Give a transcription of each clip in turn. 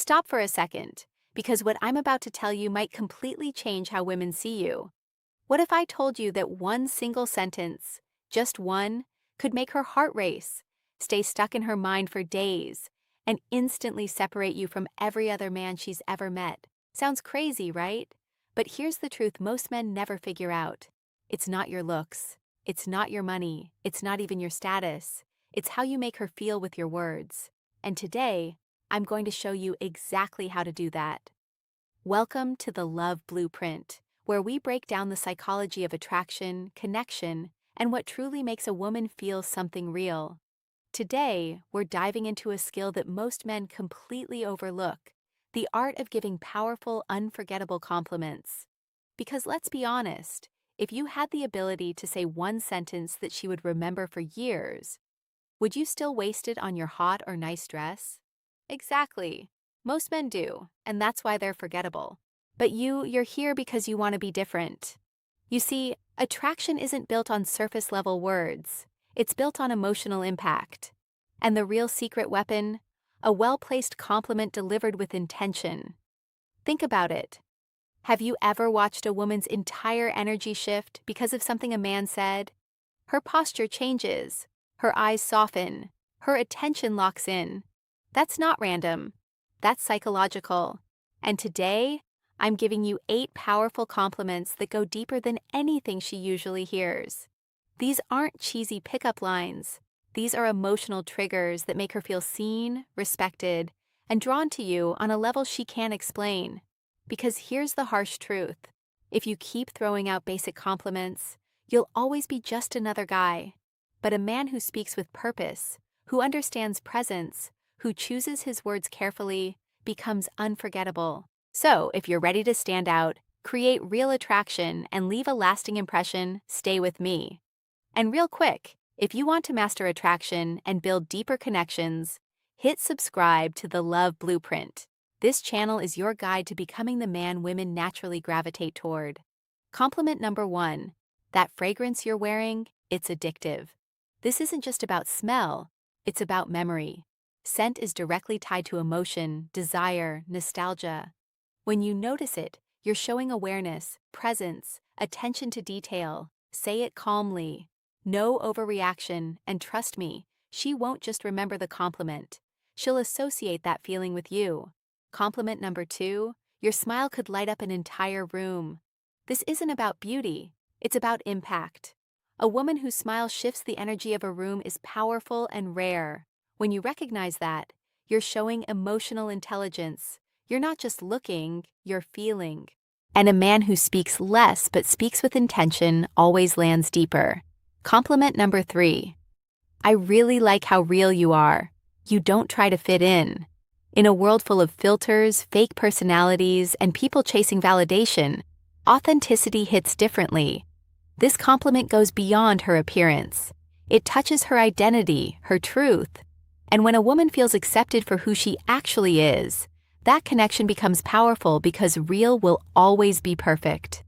stop for a second, because what I'm about to tell you might completely change how women see you. What if I told you that one single sentence, just one, could make her heart race, stay stuck in her mind for days, and instantly separate you from every other man she's ever met? Sounds crazy, right? But here's the truth most men never figure out. It's not your looks. It's not your money. It's not even your status. It's how you make her feel with your words. And today, I'm going to show you exactly how to do that. Welcome to the Love Blueprint, where we break down the psychology of attraction, connection, and what truly makes a woman feel something real. Today, we're diving into a skill that most men completely overlook: the art of giving powerful, unforgettable compliments. Because let's be honest, if you had the ability to say one sentence that she would remember for years, would you still waste it on your hot or nice dress? Exactly. Most men do, and that's why they're forgettable. But you're here because you want to be different. You see, attraction isn't built on surface-level words. It's built on emotional impact. And the real secret weapon? A well-placed compliment delivered with intention. Think about it. Have you ever watched a woman's entire energy shift because of something a man said? Her posture changes, her eyes soften, her attention locks in. That's not random. That's psychological. And today, I'm giving you 8 powerful compliments that go deeper than anything she usually hears. These aren't cheesy pickup lines. These are emotional triggers that make her feel seen, respected, and drawn to you on a level she can't explain. Because here's the harsh truth. If you keep throwing out basic compliments, you'll always be just another guy. But a man who speaks with purpose, who understands presence, who chooses his words carefully, becomes unforgettable. So, if you're ready to stand out, create real attraction, and leave a lasting impression, stay with me. And real quick, if you want to master attraction and build deeper connections, hit subscribe to the Love Blueprint. This channel is your guide to becoming the man women naturally gravitate toward. Compliment number 1. That fragrance you're wearing, it's addictive. This isn't just about smell, it's about memory. Scent is directly tied to emotion, desire, nostalgia. When you notice it, you're showing awareness, presence, attention to detail. Say it calmly. No overreaction, and trust me, she won't just remember the compliment. She'll associate that feeling with you. Compliment number 2, your smile could light up an entire room. This isn't about beauty, it's about impact. A woman whose smile shifts the energy of a room is powerful and rare. When you recognize that, you're showing emotional intelligence. You're not just looking, you're feeling. And a man who speaks less but speaks with intention always lands deeper. Compliment number 3. I really like how real you are. You don't try to fit in. In a world full of filters, fake personalities, and people chasing validation, authenticity hits differently. This compliment goes beyond her appearance. It touches her identity, her truth. And when a woman feels accepted for who she actually is, that connection becomes powerful because real will always be perfect.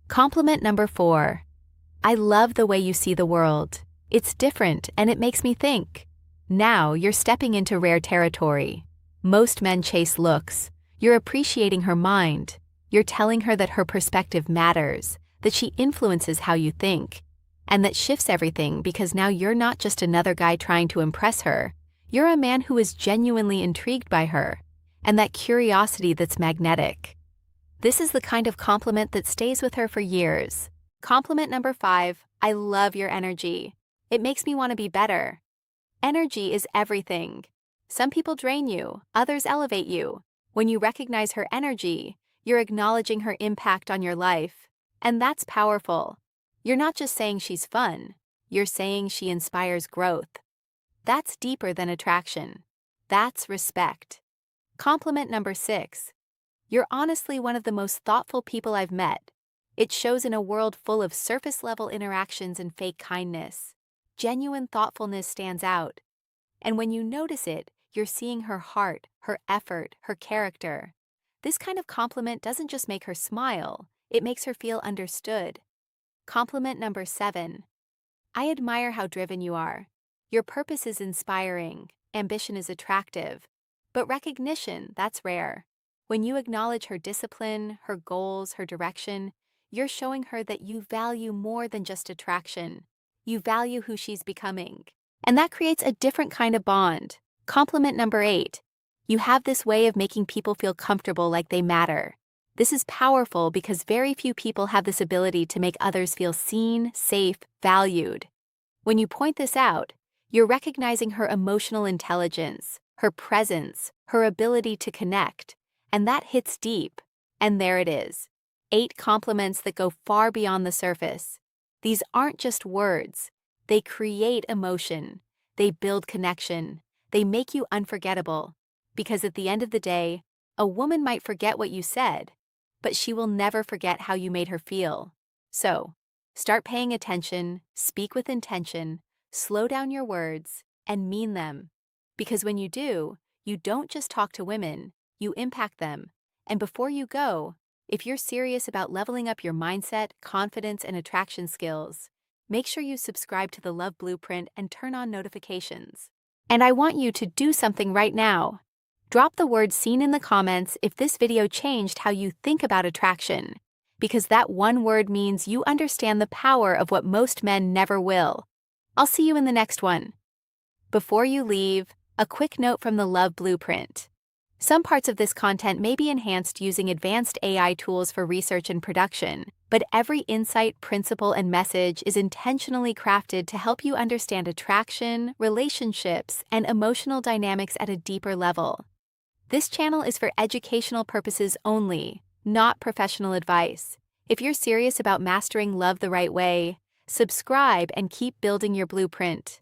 Compliment number 4. I love the way you see the world. It's different and it makes me think. Now you're stepping into rare territory. Most men chase looks. You're appreciating her mind. You're telling her that her perspective matters, that she influences how you think. And that shifts everything because now you're not just another guy trying to impress her. You're a man who is genuinely intrigued by her. And that curiosity that's magnetic. This is the kind of compliment that stays with her for years. Compliment number 5, I love your energy. It makes me want to be better. Energy is everything. Some people drain you, others elevate you. When you recognize her energy, you're acknowledging her impact on your life. And that's powerful. You're not just saying she's fun, you're saying she inspires growth. That's deeper than attraction. That's respect. Compliment number 6. You're honestly one of the most thoughtful people I've met. It shows in a world full of surface-level interactions and fake kindness. Genuine thoughtfulness stands out. And when you notice it, you're seeing her heart, her effort, her character. This kind of compliment doesn't just make her smile, it makes her feel understood. Compliment number 7. I admire how driven you are. Your purpose is inspiring, ambition is attractive. But recognition, that's rare. When you acknowledge her discipline, her goals, her direction, you're showing her that you value more than just attraction. You value who she's becoming. And that creates a different kind of bond. Compliment number 8. You have this way of making people feel comfortable like they matter. This is powerful because very few people have this ability to make others feel seen, safe, valued. When you point this out, you're recognizing her emotional intelligence, her presence, her ability to connect, and that hits deep. And there it is. 8 compliments that go far beyond the surface. These aren't just words. They create emotion. They build connection. They make you unforgettable. Because at the end of the day, a woman might forget what you said, but she will never forget how you made her feel. So, start paying attention, speak with intention, slow down your words, and mean them. Because when you do, you don't just talk to women, you impact them. And before you go, if you're serious about leveling up your mindset, confidence, and attraction skills, make sure you subscribe to the Love Blueprint and turn on notifications. And I want you to do something right now. Drop the word "seen" in the comments if this video changed how you think about attraction, because that one word means you understand the power of what most men never will. I'll see you in the next one. Before you leave, a quick note from the Love Blueprint. Some parts of this content may be enhanced using advanced AI tools for research and production, but every insight, principle, and message is intentionally crafted to help you understand attraction, relationships, and emotional dynamics at a deeper level. This channel is for educational purposes only, not professional advice. If you're serious about mastering love the right way, subscribe and keep building your blueprint.